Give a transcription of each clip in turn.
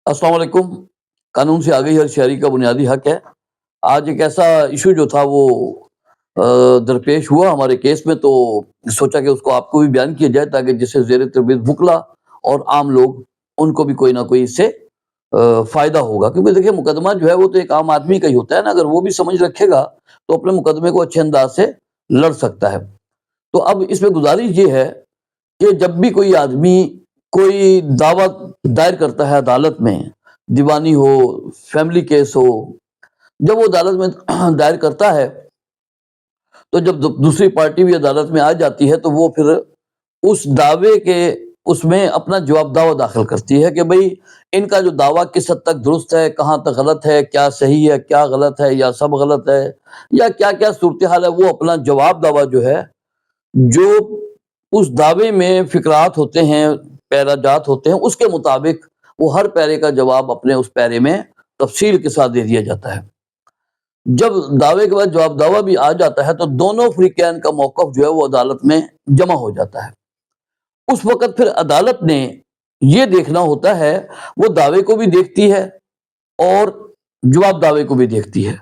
السلام علیکم۔ قانون سے آگئی ہر شہری کا بنیادی حق ہے۔ آج ایک ایسا ایشو جو تھا وہ درپیش ہوا ہمارے کیس میں، تو سوچا کہ اس کو آپ کو بھی بیان کیا جائے تاکہ جس سے زیر تربیت وکلا اور عام لوگ ان کو بھی کوئی نہ کوئی اس سے فائدہ ہوگا، کیونکہ دیکھیں مقدمہ جو ہے وہ تو ایک عام آدمی کا ہی ہوتا ہے نا، اگر وہ بھی سمجھ رکھے گا تو اپنے مقدمے کو اچھے انداز سے لڑ سکتا ہے۔ تو اب اس میں گزارش یہ ہے کہ جب بھی کوئی آدمی کوئی دعویٰ دائر کرتا ہے عدالت میں، دیوانی ہو، فیملی کیس ہو، جب وہ عدالت میں دائر کرتا ہے تو جب دوسری پارٹی بھی عدالت میں آ جاتی ہے تو وہ پھر اس دعوے کے اس میں اپنا جواب دعویٰ داخل کرتی ہے کہ بھئی ان کا جو دعویٰ کس حد تک درست ہے، کہاں تک غلط ہے، کیا صحیح ہے، کیا غلط ہے، یا سب غلط ہے، یا کیا کیا صورتحال ہے۔ وہ اپنا جواب دعویٰ جو ہے، جو اس دعوے میں فقرات ہوتے ہیں، پیراجات ہوتے ہیں، اس کے مطابق وہ ہر پیرے کا جواب اپنے اس پیرے میں تفصیل کے ساتھ دے دیا جاتا ہے۔ جب دعوے کے بعد جواب دعویٰ بھی آ جاتا ہے تو دونوں فریقین کا موقف جو ہے وہ عدالت میں جمع ہو جاتا ہے۔ اس وقت پھر عدالت نے یہ دیکھنا ہوتا ہے، وہ دعوے کو بھی دیکھتی ہے اور جواب دعوے کو بھی دیکھتی ہے۔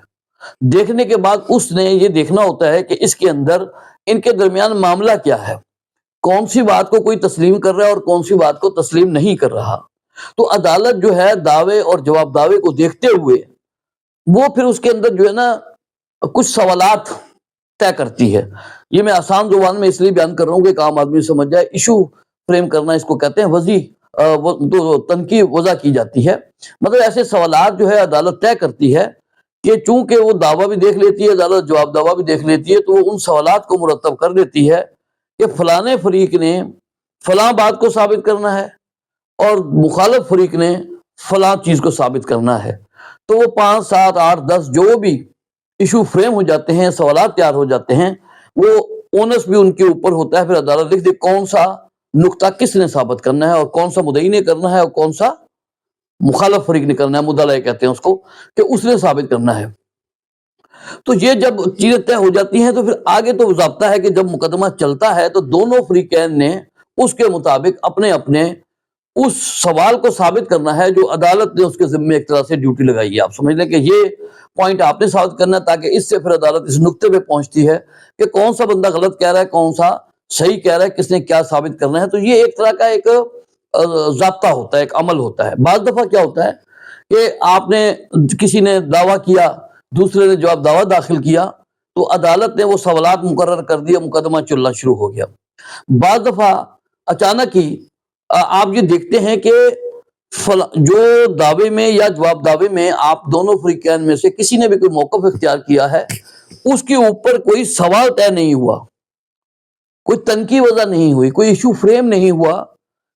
دیکھنے کے بعد اس نے یہ دیکھنا ہوتا ہے کہ اس کے اندر ان کے درمیان معاملہ کیا ہے، کون سی بات کو کوئی تسلیم کر رہا ہے اور کون سی بات کو تسلیم نہیں کر رہا۔ تو عدالت جو ہے دعوے اور جواب دعوے کو دیکھتے ہوئے وہ پھر اس کے اندر جو ہے نا کچھ سوالات طے کرتی ہے۔ یہ میں آسان زبان میں اس لیے بیان کر رہا ہوں کہ ایک عام آدمی سمجھ جائے۔ ایشو فریم کرنا اس کو کہتے ہیں، تنقید وضع کی جاتی ہے، مطلب ایسے سوالات جو ہے عدالت طے کرتی ہے کہ چونکہ وہ دعویٰ بھی دیکھ لیتی ہے عدالت، جواب دعویٰ بھی دیکھ لیتی ہے، تو وہ ان سوالات کو مرتب کر دیتی ہے کہ فلاں فریق نے فلاں بات کو ثابت کرنا ہے اور مخالف فریق نے فلاں چیز کو ثابت کرنا ہے۔ تو وہ 5 7 8 10 جو بھی ایشو فریم ہو جاتے ہیں، سوالات تیار ہو جاتے ہیں، وہ اونس بھی ان کے اوپر ہوتا ہے۔ پھر عدالت لکھ دے کون سا نقطہ کس نے ثابت کرنا ہے اور کون سا مدعی نے کرنا ہے اور کون سا مخالف فریق نے کرنا ہے، مدعا کہتے ہیں اس کو، کہ اس نے ثابت کرنا ہے۔ تو یہ جب چیزیں طے ہو جاتی ہیں تو پھر آگے تو ضابطہ ہے کہ جب مقدمہ چلتا ہے تو دونوں فریقین نے اس کے مطابق اپنے اپنے اس سوال کو ثابت کرنا ہے جو عدالت نے اس کے ذمے ایک طرح سے ڈیوٹی لگائی ہے۔ آپ سمجھ لیں کہ یہ پوائنٹ آپ نے ثابت کرنا ہے، تاکہ اس سے پھر عدالت اس نقطے پہ پہنچتی ہے کہ کون سا بندہ غلط کہہ رہا ہے، کون سا صحیح کہہ رہا ہے، کس نے کیا ثابت کرنا ہے۔ تو یہ ایک طرح کا ایک ضابطہ ہوتا ہے، ایک عمل ہوتا ہے۔ بعض دفعہ کیا ہوتا ہے کہ آپ نے کسی نے دعویٰ کیا، دوسرے نے جواب دعویٰ داخل کیا، تو عدالت نے وہ سوالات مقرر کر دیا، مقدمہ چلنا شروع ہو گیا۔ بعض دفعہ اچانک ہی آپ یہ دیکھتے ہیں کہ جو دعوے میں یا جواب دعوے میں آپ دونوں فریقین میں سے کسی نے بھی کوئی موقف اختیار کیا ہے، اس کے اوپر کوئی سوال طے نہیں ہوا، کوئی تنقید وضع نہیں ہوئی، کوئی ایشو فریم نہیں ہوا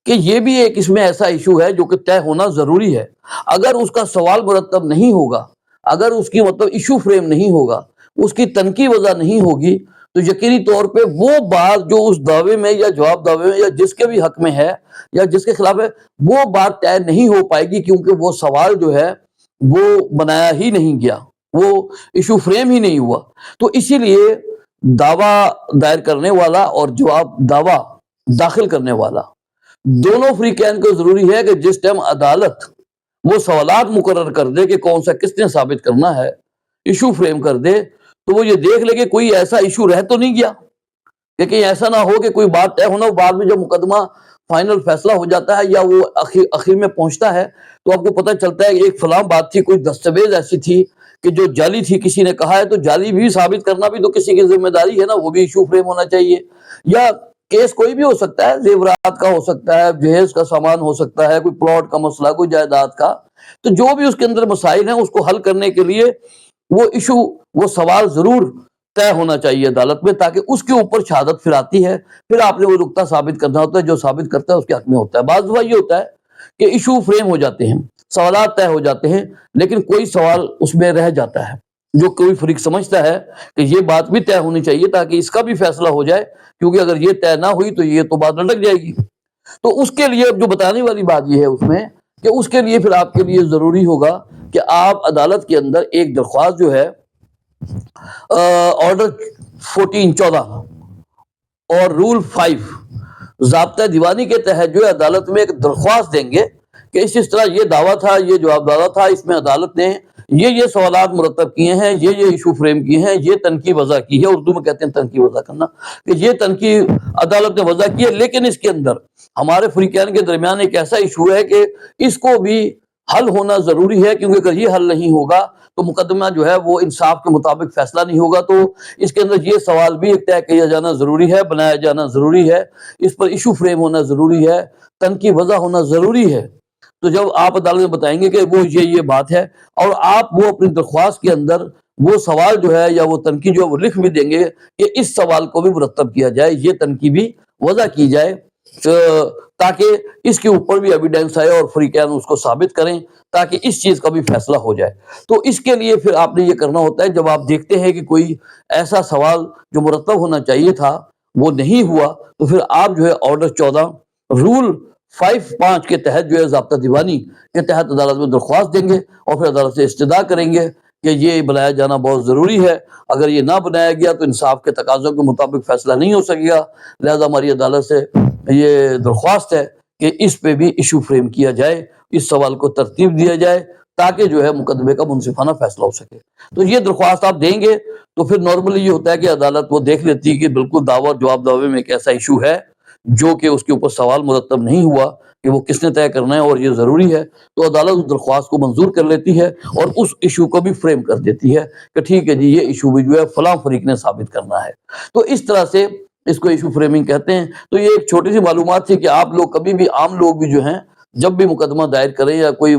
کہ یہ بھی ایک اس میں ایسا ایشو ہے جو کہ طے ہونا ضروری ہے۔ اگر اس کا سوال مرتب نہیں ہوگا، اگر اس کی مطلب ایشو فریم نہیں ہوگا، اس کی تنقید وضع نہیں ہوگی، تو یقینی طور پہ وہ بات جو اس دعوے میں یا جواب دعوے میں یا جس کے بھی حق میں ہے یا جس کے خلاف ہے، وہ بات طے نہیں ہو پائے گی، کیونکہ وہ سوال جو ہے وہ بنایا ہی نہیں گیا، وہ ایشو فریم ہی نہیں ہوا۔ تو اسی لیے دعویٰ دائر کرنے والا اور جواب دعویٰ داخل کرنے والا دونوں فریقین کو ضروری ہے کہ جس ٹائم عدالت وہ سوالات مقرر کر دے کہ کون سا کس نے ثابت کرنا ہے، ایشو فریم کر دے، تو وہ یہ دیکھ لے کہ کوئی ایسا ایشو رہ تو نہیں گیا، کہ کہیں ایسا نہ ہو کہ کوئی بات طے ہونا، بعد میں جب مقدمہ فائنل فیصلہ ہو جاتا ہے یا وہ اخیر میں پہنچتا ہے تو آپ کو پتہ چلتا ہے کہ ایک فلاں بات تھی، کوئی دستاویز ایسی تھی کہ جو جعلی تھی، کسی نے کہا ہے، تو جعلی بھی ثابت کرنا بھی تو کسی کی ذمہ داری ہے نا، وہ بھی ایشو فریم ہونا چاہیے۔ یا کیس کوئی بھی ہو سکتا ہے، زیورات کا ہو سکتا ہے، جہیز کا سامان ہو سکتا ہے، کوئی پلاٹ کا مسئلہ، کوئی جائیداد کا، تو جو بھی اس کے اندر مسائل ہیں اس کو حل کرنے کے لیے وہ ایشو، وہ سوال ضرور طے ہونا چاہیے عدالت میں، تاکہ اس کے اوپر شہادت پھر آتی ہے، پھر آپ نے وہ نقطہ ثابت کرنا ہوتا ہے، جو ثابت کرتا ہے اس کے حق میں ہوتا ہے۔ بعض دفعہ یہ ہوتا ہے کہ ایشو فریم ہو جاتے ہیں، سوالات طے ہو جاتے ہیں، لیکن کوئی سوال اس میں رہ جاتا ہے جو کوئی فریق سمجھتا ہے کہ یہ بات بھی طے ہونی چاہیے تاکہ اس کا بھی فیصلہ ہو جائے، کیونکہ اگر یہ طے نہ ہوئی تو یہ تو بات لٹک جائے گی۔ تو اس کے لیے جو بتانے والی بات یہ ہے اس میں کہ اس کے لیے پھر آپ کے لیے ضروری ہوگا کہ آپ عدالت کے اندر ایک درخواست جو ہے آرڈر 14 اور رول 5 ضابطہ دیوانی کے تحت جو ہے عدالت میں ایک درخواست دیں گے کہ اس طرح یہ دعویٰ تھا، یہ جواب دادا تھا، اس میں عدالت نے یہ سوالات مرتب کیے ہیں، یہ ایشو فریم کیے ہیں، یہ تنقید وضع کی ہے، اردو میں کہتے ہیں تنقید وضع کرنا، کہ یہ تنقید عدالت نے وضع کی ہے، لیکن اس کے اندر ہمارے فریقین کے درمیان ایک ایسا ایشو ہے کہ اس کو بھی حل ہونا ضروری ہے، کیونکہ اگر یہ حل نہیں ہوگا تو مقدمہ جو ہے وہ انصاف کے مطابق فیصلہ نہیں ہوگا۔ تو اس کے اندر یہ سوال بھی طے کیا جانا ضروری ہے، بنایا جانا ضروری ہے، اس پر ایشو فریم ہونا ضروری ہے، تنقید وضع ہونا ضروری ہے۔ تو جب آپ عدالت میں بتائیں گے کہ وہ یہ بات ہے، اور آپ وہ اپنی درخواست کے اندر وہ سوال جو ہے یا وہ تنقید جو ہے وہ لکھ بھی دیں گے کہ اس سوال کو بھی مرتب کیا جائے، یہ تنقید بھی وضع کی جائے، تاکہ اس کے اوپر بھی ایویڈنس آئے اور فریقین اس کو ثابت کریں، تاکہ اس چیز کا بھی فیصلہ ہو جائے۔ تو اس کے لیے پھر آپ نے یہ کرنا ہوتا ہے، جب آپ دیکھتے ہیں کہ کوئی ایسا سوال جو مرتب ہونا چاہیے تھا وہ نہیں ہوا، تو پھر آپ جو ہے آرڈر 14 رول 5 کے تحت جو ہے ضابطہ دیوانی کے تحت عدالت میں درخواست دیں گے، اور پھر عدالت سے استدعا کریں گے کہ یہ بنایا جانا بہت ضروری ہے، اگر یہ نہ بنایا گیا تو انصاف کے تقاضوں کے مطابق فیصلہ نہیں ہو سکے گا، لہذا ہماری عدالت سے یہ درخواست ہے کہ اس پہ بھی ایشو فریم کیا جائے، اس سوال کو ترتیب دیا جائے، تاکہ جو ہے مقدمے کا منصفانہ فیصلہ ہو سکے۔ تو یہ درخواست آپ دیں گے تو پھر نارملی یہ ہوتا ہے کہ عدالت وہ دیکھ لیتی ہے کہ بالکل دعویٰ جواب دعوے میں ایک ایسا ایشو ہے جو کہ اس کے اوپر سوال مرتب نہیں ہوا کہ وہ کس نے طے کرنا ہے اور یہ ضروری ہے، تو عدالت اس درخواست کو منظور کر لیتی ہے اور اس ایشو کو بھی فریم کر دیتی ہے کہ ٹھیک ہے جی، یہ ایشو بھی جو ہے فلاں فریق نے ثابت کرنا ہے۔ تو اس طرح سے اس کو ایشو فریمنگ کہتے ہیں۔ تو یہ ایک چھوٹی سی معلومات تھی کہ آپ لوگ کبھی بھی، عام لوگ بھی جو ہیں، جب بھی مقدمہ دائر کریں یا کوئی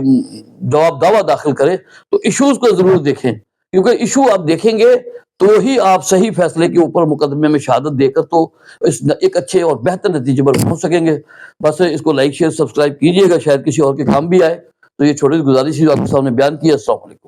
جواب دعویٰ داخل کریں تو ایشوز کو ضرور دیکھیں، کیونکہ ایشو آپ دیکھیں گے تو ہی آپ صحیح فیصلے کے اوپر مقدمے میں شہادت دے کر تو ایک اچھے اور بہتر نتیجے پر پہنچ سکیں گے۔ بس اس کو لائک شیئر سبسکرائب کیجئے گا، شاید کسی اور کے کام بھی آئے۔ تو یہ چھوٹی سی گزارش ہی آپ کے سامنے بیان کی ہے۔ السلام علیکم۔